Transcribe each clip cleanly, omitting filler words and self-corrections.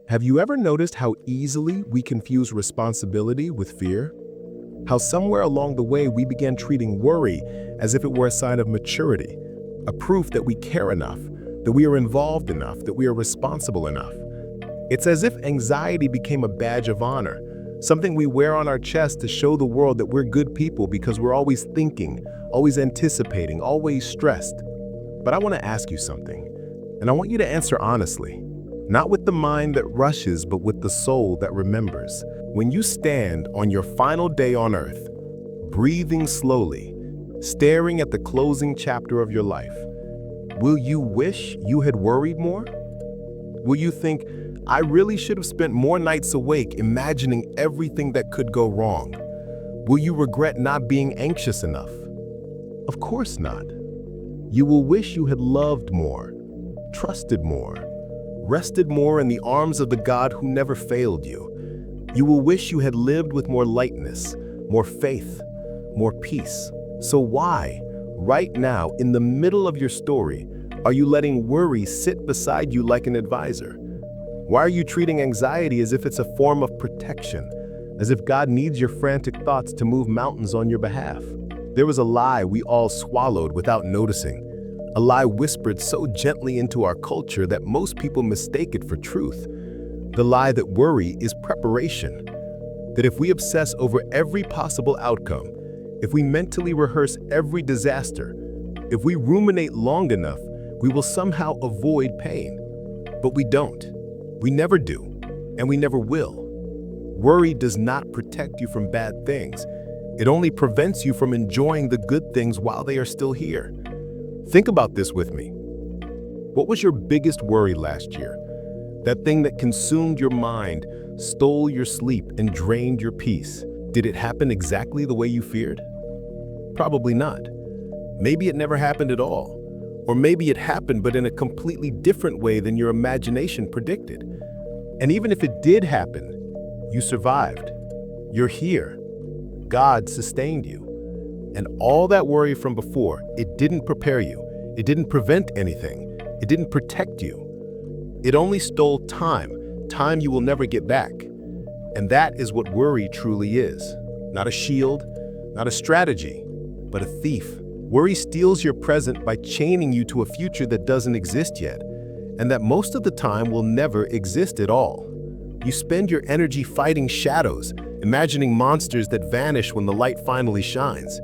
Have you ever noticed how easily we confuse responsibility with fear? How somewhere along the way we began treating worry as if it were a sign of maturity, a proof that we care enough, that we are involved enough, that we are responsible enough. It's as if anxiety became a badge of honor, something we wear on our chest to show the world that we're good people because we're always thinking, always anticipating, always stressed. But I want to ask you something, and I want you to answer honestly. Not with the mind that rushes, but with the soul that remembers. When you stand on your final day on earth, breathing slowly, staring at the closing chapter of your life, will you wish you had worried more? Will you think, I really should have spent more nights awake imagining everything that could go wrong? Will you regret not being anxious enough? Of course not. You will wish you had loved more, trusted more, rested more in the arms of the God who never failed you. You will wish you had lived with more lightness, more faith, more peace. So why, right now, in the middle of your story, are you letting worry sit beside you like an advisor? Why are you treating anxiety as if it's a form of protection, as if God needs your frantic thoughts to move mountains on your behalf? There was a lie we all swallowed without noticing. A lie whispered so gently into our culture that most people mistake it for truth. The lie that worry is preparation. That if we obsess over every possible outcome, if we mentally rehearse every disaster, if we ruminate long enough, we will somehow avoid pain. But we don't. We never do, and we never will. Worry does not protect you from bad things. It only prevents you from enjoying the good things while they are still here. Think about this with me. What was your biggest worry last year? That thing that consumed your mind, stole your sleep, and drained your peace. Did it happen exactly the way you feared? Probably not. Maybe it never happened at all. Or maybe it happened but in a completely different way than your imagination predicted. And even if it did happen, you survived. You're here. God sustained you. And all that worry from before, it didn't prepare you. It didn't prevent anything. It didn't protect you. It only stole time you will never get back. And that is what worry truly is. Not a shield, not a strategy, but a thief. Worry steals your present by chaining you to a future that doesn't exist yet, and that most of the time will never exist at all. You spend your energy fighting shadows, imagining monsters that vanish when the light finally shines.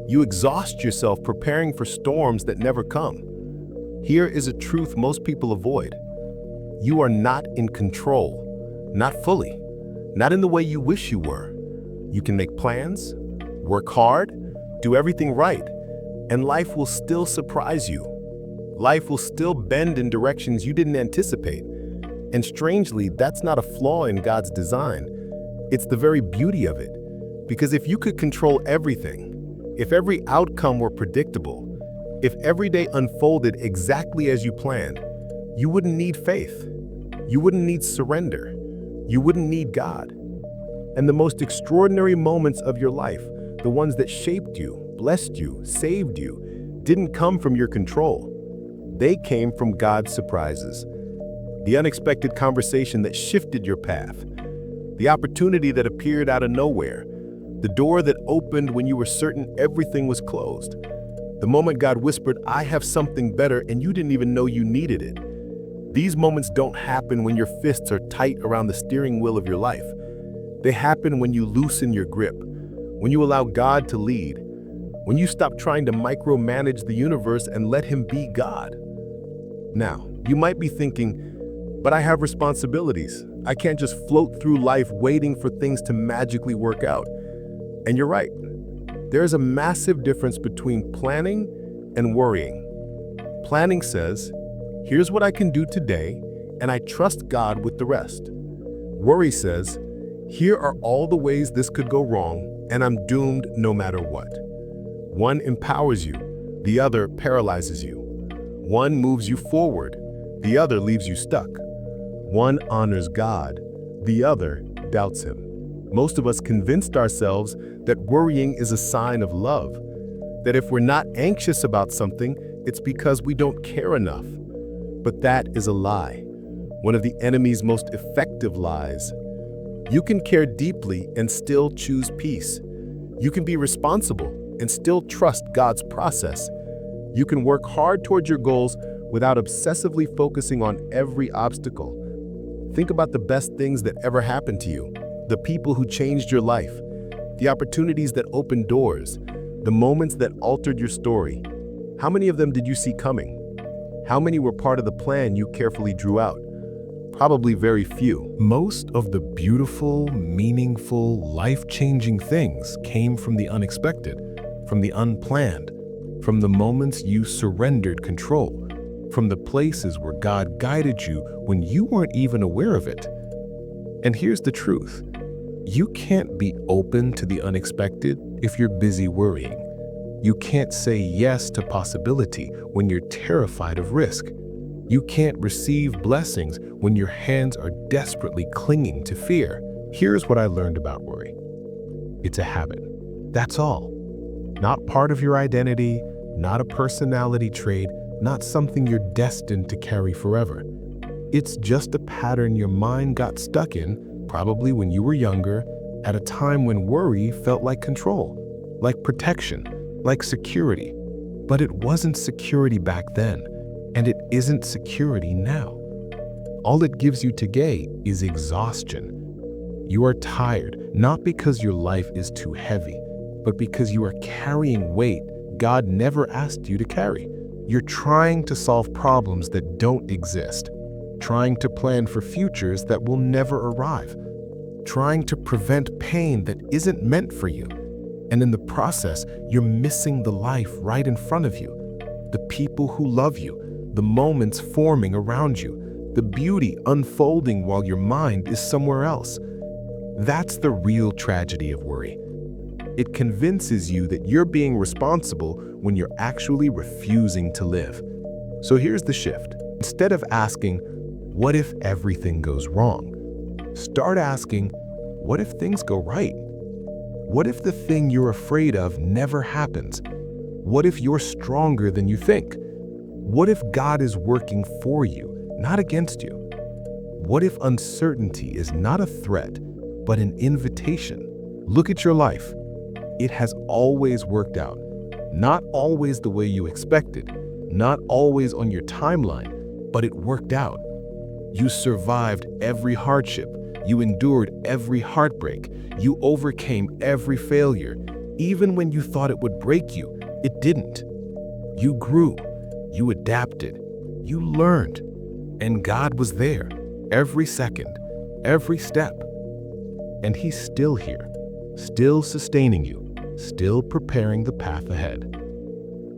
You exhaust yourself preparing for storms that never come. Here is a truth most people avoid. You are not in control, not fully, not in the way you wish you were. You can make plans, work hard, do everything right, and life will still surprise you. Life will still bend in directions you didn't anticipate. And strangely, that's not a flaw in God's design. It's the very beauty of it. Because if you could control everything, if every outcome were predictable, if every day unfolded exactly as you planned, you wouldn't need faith. You wouldn't need surrender. You wouldn't need God. And the most extraordinary moments of your life, the ones that shaped you, blessed you, saved you, didn't come from your control. They came from God's surprises. The unexpected conversation that shifted your path. The opportunity that appeared out of nowhere. The door that opened when you were certain everything was closed. The moment God whispered, I have something better, and you didn't even know you needed it. These moments don't happen when your fists are tight around the steering wheel of your life. They happen when you loosen your grip, when you allow God to lead, when you stop trying to micromanage the universe and let Him be God. Now, you might be thinking, but I have responsibilities. I can't just float through life waiting for things to magically work out. And you're right. There is a massive difference between planning and worrying. Planning says, here's what I can do today, and I trust God with the rest. Worry says, here are all the ways this could go wrong, and I'm doomed no matter what. One empowers you, the other paralyzes you. One moves you forward, the other leaves you stuck. One honors God, the other doubts Him. Most of us convinced ourselves that worrying is a sign of love, that if we're not anxious about something, it's because we don't care enough. But that is a lie. one of the enemy's most effective lies. You can care deeply and still choose peace. You can be responsible and still trust God's process. You can work hard towards your goals without obsessively focusing on every obstacle. Think about the best things that ever happened to you, the people who changed your life, the opportunities that opened doors, the moments that altered your story. How many of them did you see coming? How many were part of the plan you carefully drew out? Probably very few. Most of the beautiful, meaningful, life-changing things came from the unexpected, from the unplanned, from the moments you surrendered control, from the places where God guided you when you weren't even aware of it. And here's the truth. You can't be open to the unexpected if you're busy worrying. You can't say yes to possibility when you're terrified of risk. You can't receive blessings when your hands are desperately clinging to fear. Here's what I learned about worry. It's a habit. That's all. Not part of your identity, not a personality trait, not something you're destined to carry forever. It's just a pattern your mind got stuck in, probably when you were younger, at a time when worry felt like control, like protection, like security. But it wasn't security back then, and it isn't security now. All it gives you today is exhaustion. You are tired, not because your life is too heavy, but because you are carrying weight God never asked you to carry. You're trying to solve problems that don't exist, trying to plan for futures that will never arrive, trying to prevent pain that isn't meant for you. And in the process, you're missing the life right in front of you, the people who love you, the moments forming around you, the beauty unfolding while your mind is somewhere else. That's the real tragedy of worry. It convinces you that you're being responsible when you're actually refusing to live. So here's the shift. Instead of asking, what if everything goes wrong? Start asking, what if things go right? What if the thing you're afraid of never happens? What if you're stronger than you think? What if God is working for you, not against you? What if uncertainty is not a threat, but an invitation? Look at your life. It has always worked out. Not always the way you expected, not always on your timeline, but it worked out. You survived every hardship. You endured every heartbreak. You overcame every failure. Even when you thought it would break you, it didn't. You grew. You adapted. You learned. And God was there, every second, every step. And He's still here, still sustaining you, still preparing the path ahead.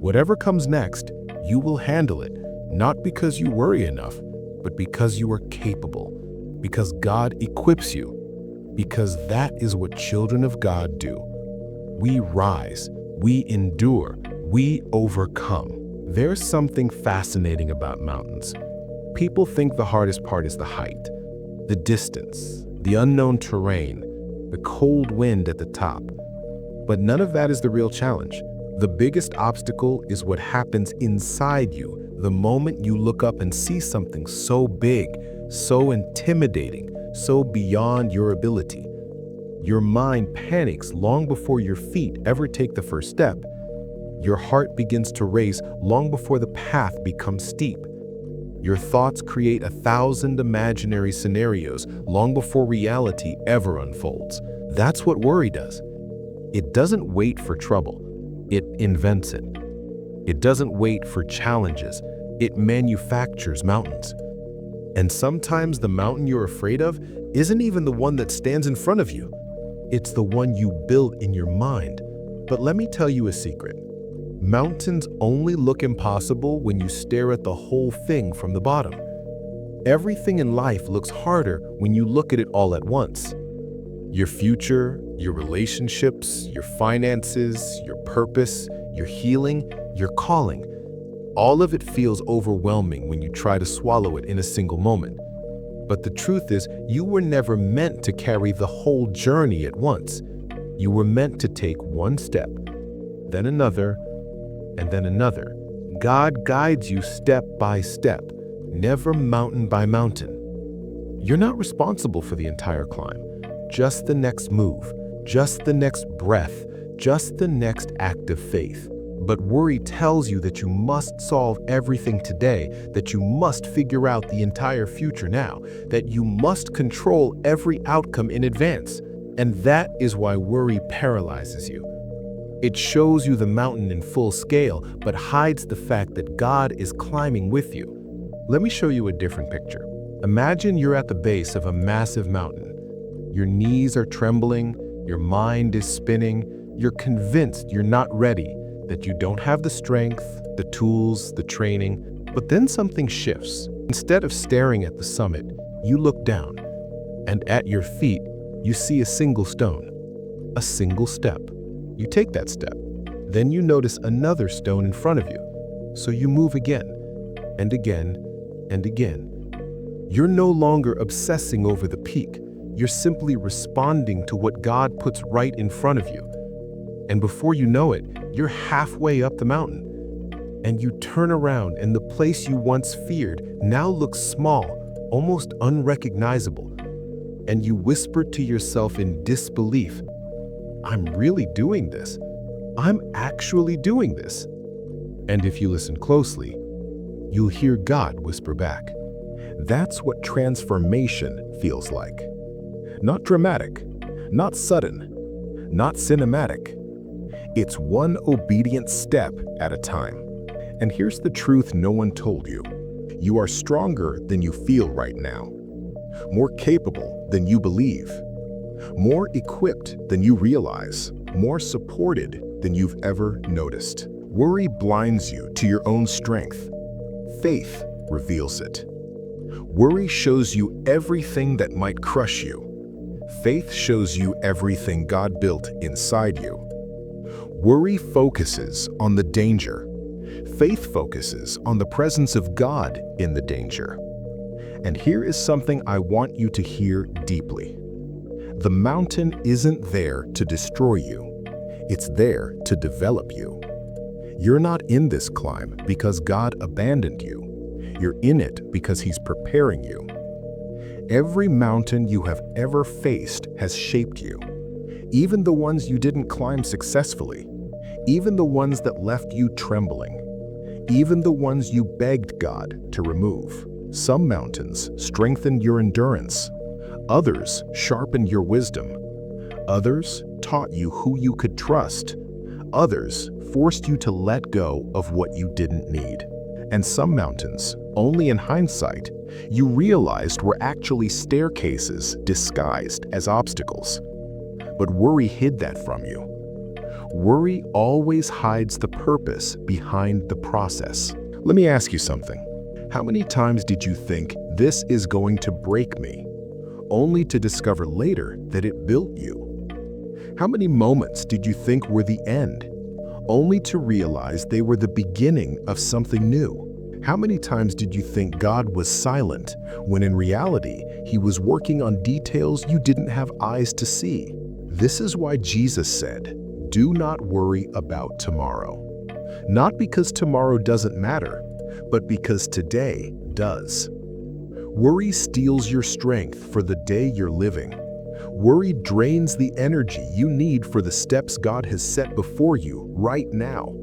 Whatever comes next, you will handle it, not because you worry enough, but because you are capable, because God equips you, because that is what children of God do. We rise, we endure, we overcome. There's something fascinating about mountains. People think the hardest part is the height, the distance, the unknown terrain, the cold wind at the top. But none of that is the real challenge. The biggest obstacle is what happens inside you the moment you look up and see something so big, so intimidating, so beyond your ability. Your mind panics long before your feet ever take the first step. Your heart begins to race long before the path becomes steep. Your thoughts create 1,000 imaginary scenarios long before reality ever unfolds. That's what worry does. It doesn't wait for trouble. It invents it. It doesn't wait for challenges. It manufactures mountains. And sometimes the mountain you're afraid of isn't even the one that stands in front of you. It's the one you built in your mind. But let me tell you a secret. Mountains only look impossible when you stare at the whole thing from the bottom. Everything in life looks harder when you look at it all at once. Your future, your relationships, your finances, your purpose, your healing, your calling. All of it feels overwhelming when you try to swallow it in a single moment. But the truth is, you were never meant to carry the whole journey at once. You were meant to take one step, then another, and then another. God guides you step by step, never mountain by mountain. You're not responsible for the entire climb, just the next move, just the next breath, just the next act of faith. But worry tells you that you must solve everything today, that you must figure out the entire future now, that you must control every outcome in advance. And that is why worry paralyzes you. It shows you the mountain in full scale, but hides the fact that God is climbing with you. Let me show you a different picture. Imagine you're at the base of a massive mountain. Your knees are trembling, your mind is spinning, you're convinced you're not ready, that you don't have the strength, the tools, the training. But then something shifts. Instead of staring at the summit, you look down, and at your feet, you see a single stone, a single step. You take that step. Then you notice another stone in front of you. So you move again, and again, and again. You're no longer obsessing over the peak. You're simply responding to what God puts right in front of you. And before you know it, you're halfway up the mountain. And you turn around, and the place you once feared now looks small, almost unrecognizable. And you whisper to yourself in disbelief, "I'm really doing this. I'm actually doing this." And if you listen closely, you'll hear God whisper back. That's what transformation feels like. Not dramatic, not sudden, not cinematic. It's one obedient step at a time. And here's the truth no one told you. You are stronger than you feel right now, more capable than you believe, more equipped than you realize, more supported than you've ever noticed. Worry blinds you to your own strength. Faith reveals it. Worry shows you everything that might crush you. Faith shows you everything God built inside you. Worry focuses on the danger. Faith focuses on the presence of God in the danger. And here is something I want you to hear deeply. The mountain isn't there to destroy you. It's there to develop you. You're not in this climb because God abandoned you. You're in it because He's preparing you. Every mountain you have ever faced has shaped you. Even the ones you didn't climb successfully. Even the ones that left you trembling. Even the ones you begged God to remove. Some mountains strengthened your endurance. Others sharpened your wisdom. Others taught you who you could trust. Others forced you to let go of what you didn't need. And some mountains, only in hindsight, you realized were actually staircases disguised as obstacles. But worry hid that from you. Worry always hides the purpose behind the process. Let me ask you something. How many times did you think, this is going to break me, only to discover later that it built you? How many moments did you think were the end, only to realize they were the beginning of something new? How many times did you think God was silent, when in reality, He was working on details you didn't have eyes to see? This is why Jesus said, "Do not worry about tomorrow." Not because tomorrow doesn't matter, but because today does. Worry steals your strength for the day you're living. Worry drains the energy you need for the steps God has set before you right now.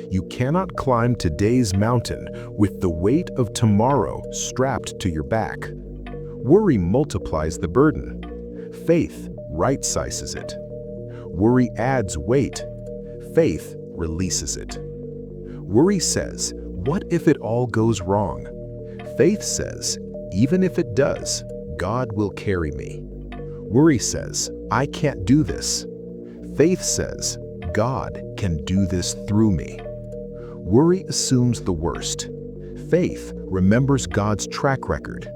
You cannot climb today's mountain with the weight of tomorrow strapped to your back. Worry multiplies the burden. Faith right-sizes it. Worry adds weight. Faith releases it. Worry says, what if it all goes wrong? Faith says, even if it does, God will carry me. Worry says, I can't do this. Faith says, God can do this through me. Worry assumes the worst. Faith remembers God's track record.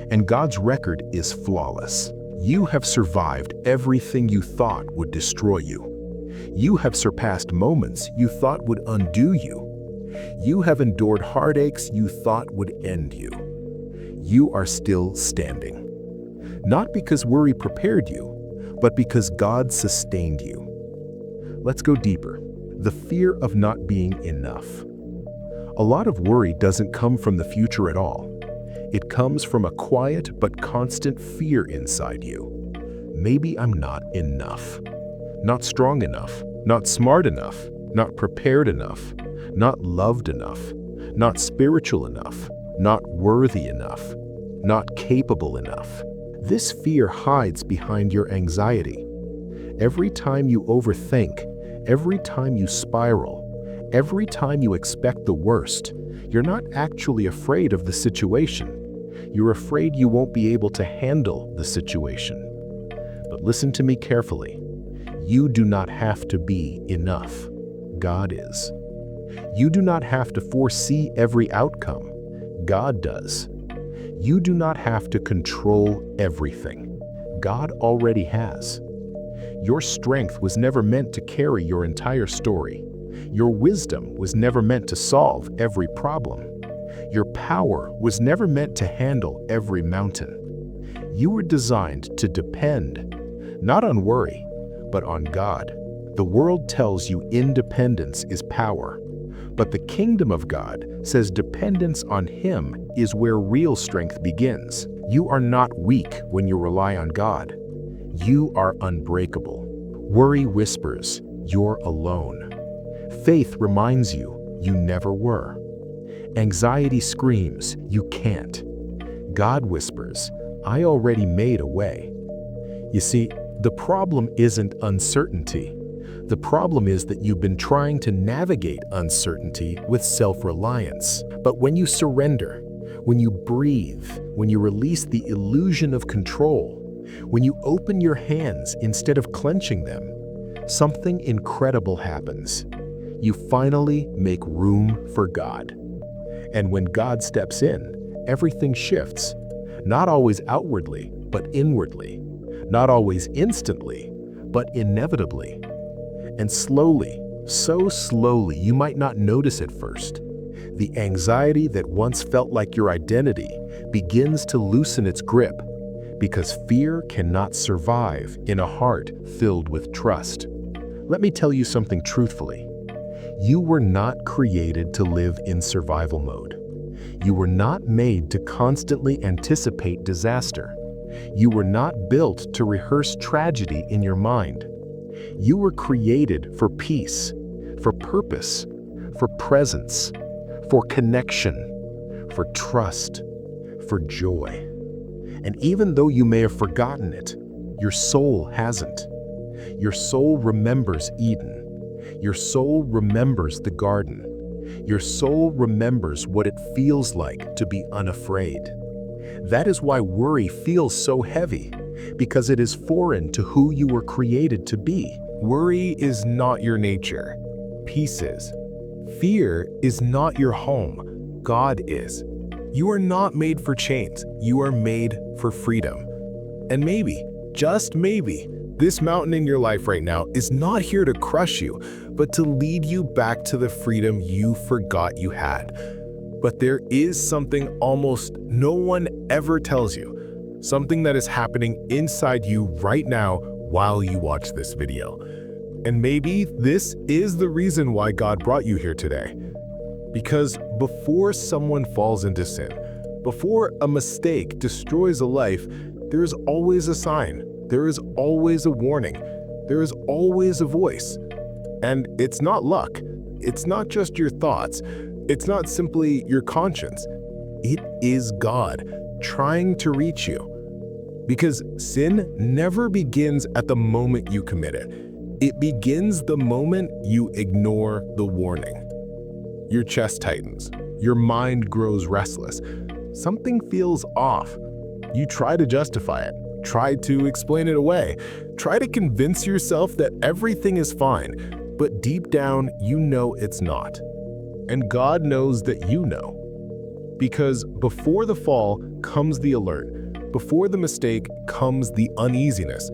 And God's record is flawless. You have survived everything you thought would destroy you. You have surpassed moments you thought would undo you. You have endured heartaches you thought would end you. You are still standing. Not because worry prepared you, but because God sustained you. Let's go deeper. The fear of not being enough. A lot of worry doesn't come from the future at all. It comes from a quiet but constant fear inside you. Maybe I'm not enough. Not strong enough, not smart enough, not prepared enough, not loved enough, not spiritual enough, not worthy enough, not capable enough. This fear hides behind your anxiety. Every time you overthink, every time you spiral, every time you expect the worst, you're not actually afraid of the situation. You're afraid you won't be able to handle the situation. But listen to me carefully. You do not have to be enough. God is. You do not have to foresee every outcome. God does. You do not have to control everything. God already has. Your strength was never meant to carry your entire story. Your wisdom was never meant to solve every problem. Your power was never meant to handle every mountain. You were designed to depend, not on worry, but on God. The world tells you independence is power, but the kingdom of God says dependence on Him is where real strength begins. You are not weak when you rely on God. You are unbreakable. Worry whispers, you're alone. Faith reminds you, you never were. Anxiety screams, you can't. God whispers, I already made a way. You see, the problem isn't uncertainty. The problem is that you've been trying to navigate uncertainty with self-reliance. But when you surrender, when you breathe, when you release the illusion of control, when you open your hands instead of clenching them, something incredible happens. You finally make room for God. And when God steps in, everything shifts. Not always outwardly, but inwardly. Not always instantly, but inevitably. And slowly, so slowly, you might not notice at first, the anxiety that once felt like your identity begins to loosen its grip, because fear cannot survive in a heart filled with trust. Let me tell you something truthfully. You were not created to live in survival mode. You were not made to constantly anticipate disaster. You were not built to rehearse tragedy in your mind. You were created for peace, for purpose, for presence, for connection, for trust, for joy. And even though you may have forgotten it, your soul hasn't. Your soul remembers Eden. Your soul remembers the garden. Your soul remembers what it feels like to be unafraid. That is why worry feels so heavy, because it is foreign to who you were created to be. Worry is not your nature. Peace is. Fear is not your home. God is. You are not made for chains. You are made for freedom. And maybe, just maybe, this mountain in your life right now is not here to crush you, but to lead you back to the freedom you forgot you had. But there is something almost no one ever tells you, something that is happening inside you right now while you watch this video. And maybe this is the reason why God brought you here today. Because before someone falls into sin, before a mistake destroys a life, there is always a sign. There is always a warning. There is always a voice. And it's not luck. It's not just your thoughts. It's not simply your conscience. It is God trying to reach you. Because sin never begins at the moment you commit it. It begins the moment you ignore the warning. Your chest tightens. Your mind grows restless. Something feels off. You try to justify it. Try to explain it away. Try to convince yourself that everything is fine, but deep down, you know it's not. And God knows that you know. Because before the fall comes the alert. Before the mistake comes the uneasiness.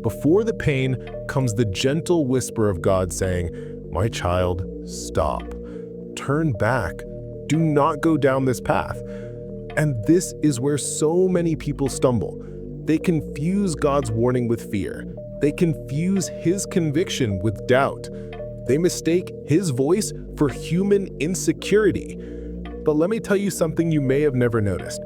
Before the pain comes the gentle whisper of God saying, "My child, stop. Turn back. Do not go down this path." And this is where so many people stumble. They confuse God's warning with fear. They confuse His conviction with doubt. They mistake His voice for human insecurity. But let me tell you something you may have never noticed.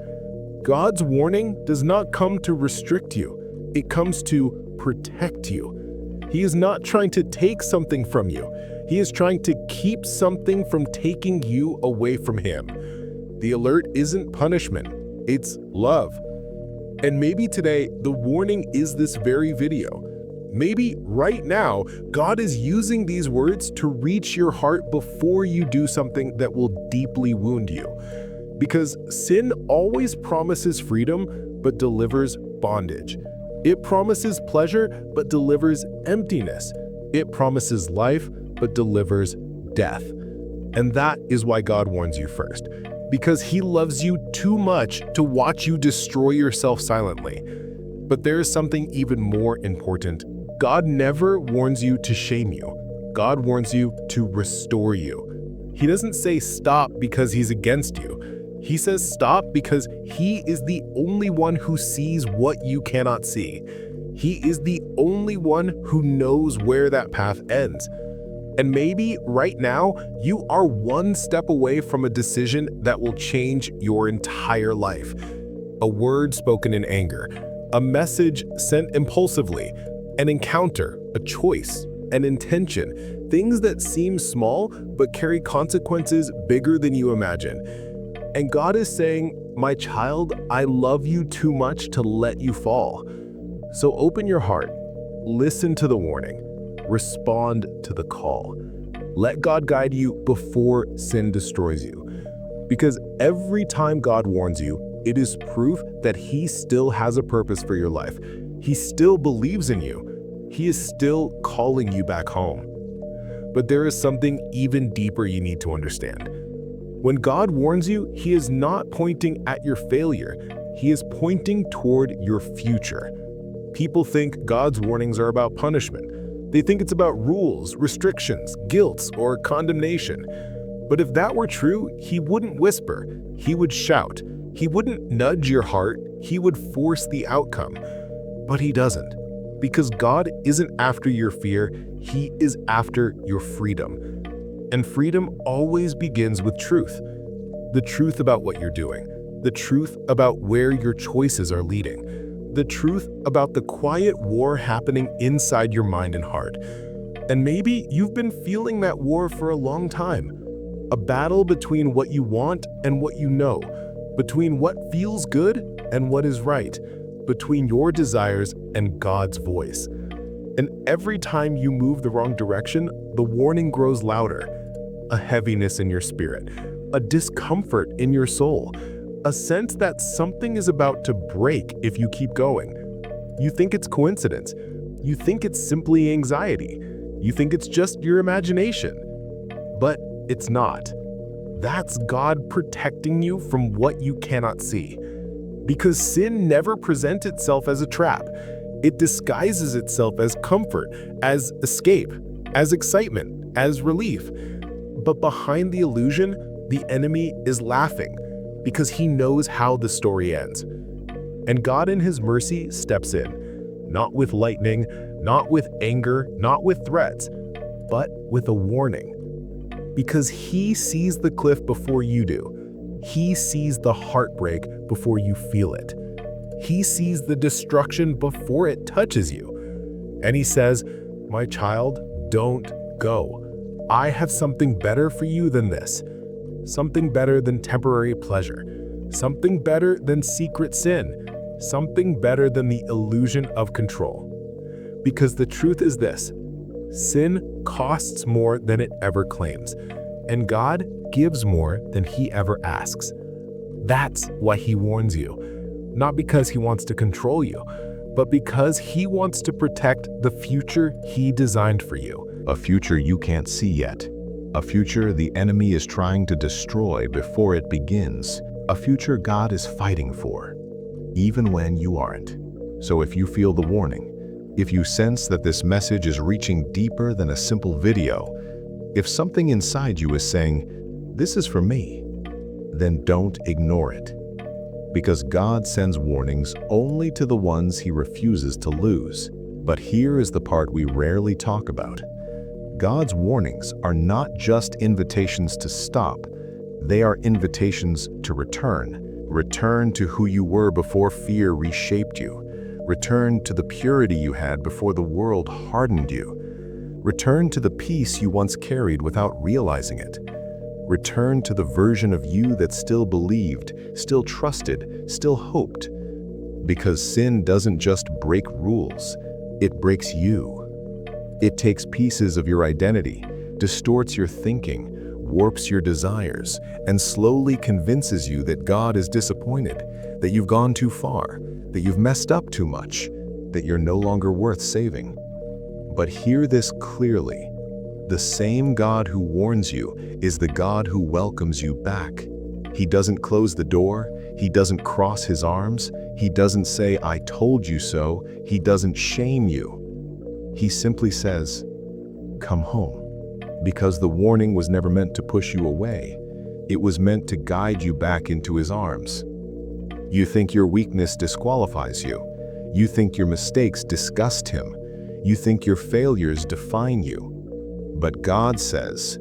God's warning does not come to restrict you. It comes to protect you. He is not trying to take something from you. He is trying to keep something from taking you away from him. The alert isn't punishment, it's love. And maybe today, the warning is this very video. Maybe right now, God is using these words to reach your heart before you do something that will deeply wound you. Because sin always promises freedom, but delivers bondage. It promises pleasure, but delivers emptiness. It promises life, but delivers death. And that is why God warns you first. Because he loves you too much to watch you destroy yourself silently. But there is something even more important. God never warns you to shame you. God warns you to restore you. He doesn't say stop because he's against you. He says stop because he is the only one who sees what you cannot see. He is the only one who knows where that path ends. And maybe right now, you are one step away from a decision that will change your entire life. A word spoken in anger, a message sent impulsively, an encounter, a choice, an intention, things that seem small but carry consequences bigger than you imagine. And God is saying, my child, I love you too much to let you fall. So open your heart, listen to the warning, respond to the call. Let God guide you before sin destroys you. Because every time God warns you, it is proof that he still has a purpose for your life. He still believes in you. He is still calling you back home. But there is something even deeper you need to understand. When God warns you, he is not pointing at your failure. He is pointing toward your future. People think God's warnings are about punishment. They think it's about rules, restrictions, guilt, or condemnation. But if that were true, he wouldn't whisper. He would shout. He wouldn't nudge your heart. He would force the outcome. But he doesn't. Because God isn't after your fear. He is after your freedom. And freedom always begins with truth. The truth about what you're doing. The truth about where your choices are leading. The truth about the quiet war happening inside your mind and heart. And maybe you've been feeling that war for a long time. A battle between what you want and what you know. Between what feels good and what is right. Between your desires and God's voice. And every time you move the wrong direction, the warning grows louder. A heaviness in your spirit. A discomfort in your soul. A sense that something is about to break if you keep going. You think it's coincidence. You think it's simply anxiety. You think it's just your imagination. But it's not. That's God protecting you from what you cannot see. Because sin never presents itself as a trap. It disguises itself as comfort, as escape, as excitement, as relief. But behind the illusion, the enemy is laughing because he knows how the story ends. And God in his mercy steps in, not with lightning, not with anger, not with threats, but with a warning. Because he sees the cliff before you do. He sees the heartbreak before you feel it. He sees the destruction before it touches you. And he says, my child, don't go. I have something better for you than this. Something better than temporary pleasure. Something better than secret sin. Something better than the illusion of control. Because the truth is this, sin costs more than it ever claims, and God gives more than he ever asks. That's why he warns you, not because he wants to control you, but because he wants to protect the future he designed for you. A future you can't see yet. A future the enemy is trying to destroy before it begins. A future God is fighting for, even when you aren't. So if you feel the warning, if you sense that this message is reaching deeper than a simple video, if something inside you is saying, this is for me, then don't ignore it. Because God sends warnings only to the ones he refuses to lose. But here is the part we rarely talk about. God's warnings are not just invitations to stop, they are invitations to return. Return to who you were before fear reshaped you. Return to the purity you had before the world hardened you. Return to the peace you once carried without realizing it. Return to the version of you that still believed, still trusted, still hoped. Because sin doesn't just break rules, it breaks you. It takes pieces of your identity, distorts your thinking, warps your desires, and slowly convinces you that God is disappointed, that you've gone too far, that you've messed up too much, that you're no longer worth saving. But hear this clearly. The same God who warns you is the God who welcomes you back. He doesn't close the door. He doesn't cross his arms. He doesn't say, "I told you so." He doesn't shame you. He simply says, "Come home." Because the warning was never meant to push you away. It was meant to guide you back into his arms. You think your weakness disqualifies you. You think your mistakes disgust him. You think your failures define you. But God says,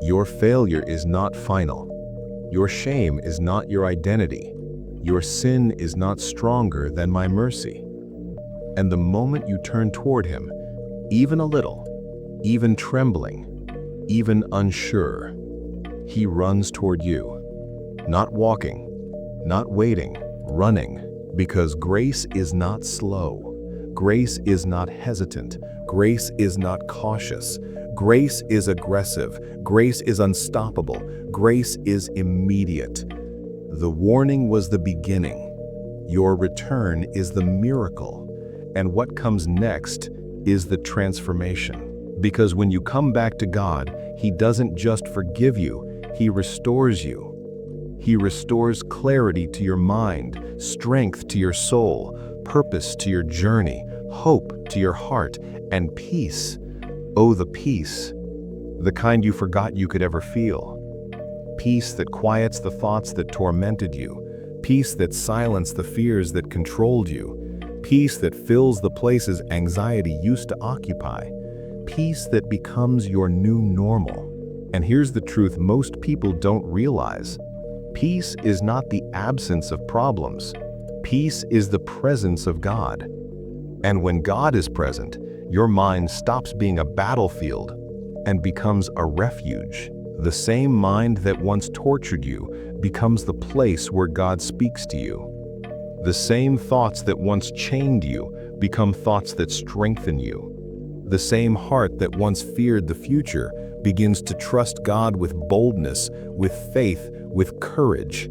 your failure is not final. Your shame is not your identity. Your sin is not stronger than my mercy. And the moment you turn toward him, even a little, even trembling, even unsure, he runs toward you. Not walking, not waiting, running, because grace is not slow. Grace is not hesitant. Grace is not cautious. Grace is aggressive. Grace is unstoppable. Grace is immediate. The warning was the beginning. Your return is the miracle. And what comes next is the transformation. Because when you come back to God, he doesn't just forgive you, he restores you. He restores clarity to your mind, strength to your soul, purpose to your journey, hope to your heart, and peace. Oh, the peace, the kind you forgot you could ever feel. Peace that quiets the thoughts that tormented you. Peace that silenced the fears that controlled you. Peace that fills the places anxiety used to occupy. Peace that becomes your new normal. And here's the truth most people don't realize. Peace is not the absence of problems. Peace is the presence of God. And when God is present, your mind stops being a battlefield and becomes a refuge. The same mind that once tortured you becomes the place where God speaks to you. The same thoughts that once chained you become thoughts that strengthen you. The same heart that once feared the future begins to trust God with boldness, with faith, with courage.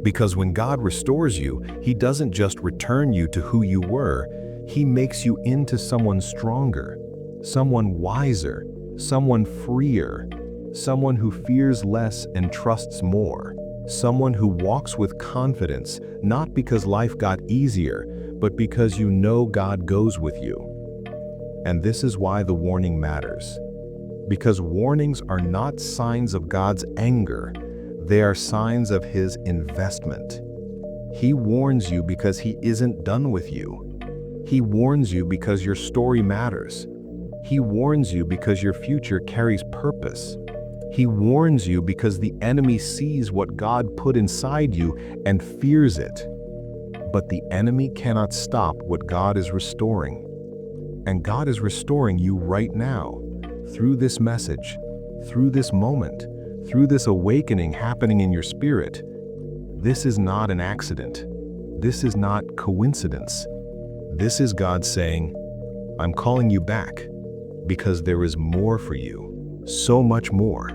Because when God restores you, he doesn't just return you to who you were, he makes you into someone stronger, someone wiser, someone freer, someone who fears less and trusts more, someone who walks with confidence, not because life got easier, but because you know God goes with you. And this is why the warning matters. Because warnings are not signs of God's anger, they are signs of his investment. He warns you because he isn't done with you. He warns you because your story matters. He warns you because your future carries purpose. He warns you because the enemy sees what God put inside you and fears it. But the enemy cannot stop what God is restoring. And God is restoring you right now, through this message, through this moment, through this awakening happening in your spirit. This is not an accident. This is not coincidence. This is God saying, I'm calling you back because there is more for you, so much more.